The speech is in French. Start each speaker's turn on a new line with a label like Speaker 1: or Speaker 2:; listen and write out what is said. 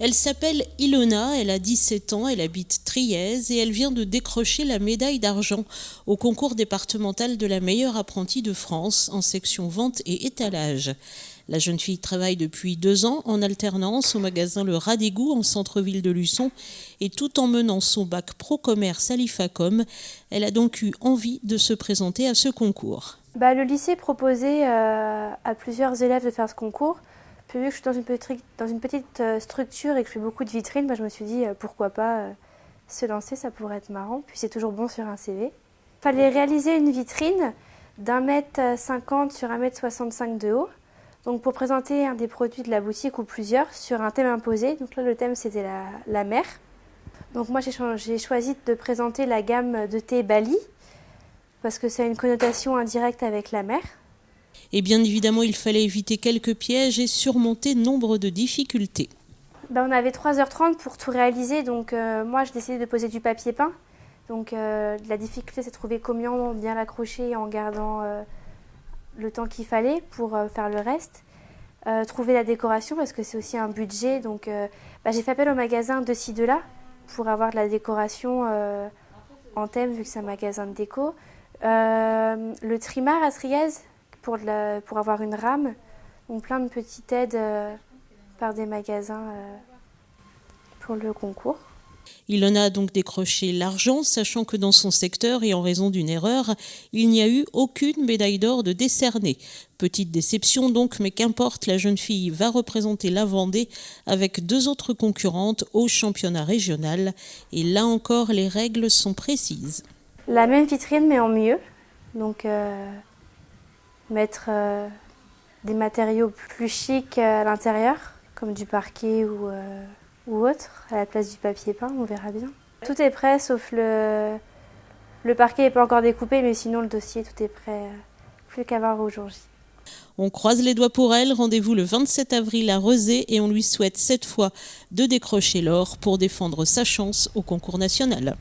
Speaker 1: Elle s'appelle Ilona, elle a 17 ans, elle habite Trièze et elle vient de décrocher la médaille d'argent au concours départemental de la meilleure apprentie de France en section vente et étalage. La jeune fille travaille depuis 2 ans en alternance au magasin Le Rat d'égout en centre-ville de Luçon et tout en menant son bac pro commerce à l'IFACOM, elle a donc eu envie de se présenter à ce concours.
Speaker 2: Le lycée proposait à plusieurs élèves de faire ce concours. Puis vu que je suis dans une petite structure et que je fais beaucoup de vitrines, je me suis dit pourquoi pas se lancer, ça pourrait être marrant. Puis c'est toujours bon sur un CV. Il fallait réaliser une vitrine d'1,50 m sur 1,65 m de haut. Donc pour présenter un des produits de la boutique ou plusieurs sur un thème imposé. Donc là le thème c'était la mer. Donc moi j'ai choisi de présenter la gamme de thé Bali parce que ça a une connotation indirecte avec la mer.
Speaker 1: Et bien évidemment, il fallait éviter quelques pièges et surmonter nombre de difficultés.
Speaker 2: On avait 3h30 pour tout réaliser, donc moi j'ai décidé de poser du papier peint. Donc la difficulté c'est de trouver comment bien l'accrocher en gardant le temps qu'il fallait pour faire le reste. Trouver la décoration parce que c'est aussi un budget, donc j'ai fait appel au magasin de ci de là pour avoir de la décoration en thème vu que c'est un magasin de déco. Le Trimar à Trièze pour avoir une rame, donc plein de petites aides par des magasins pour le concours.
Speaker 1: Ilona a donc décroché l'argent, sachant que dans son secteur et en raison d'une erreur, il n'y a eu aucune médaille d'or de décernée. Petite déception donc, mais qu'importe, la jeune fille va représenter la Vendée avec 2 autres concurrentes au championnat régional. Et là encore, les règles sont précises.
Speaker 2: La même vitrine mais en mieux, donc mettre des matériaux plus chics à l'intérieur, comme du parquet ou autre, à la place du papier peint, on verra bien. Tout est prêt sauf le parquet n'est pas encore découpé, mais sinon le dossier, tout est prêt, plus qu'à voir au jour J.
Speaker 1: On croise les doigts pour elle, rendez-vous le 27 avril à Rezé et on lui souhaite cette fois de décrocher l'or pour défendre sa chance au concours national.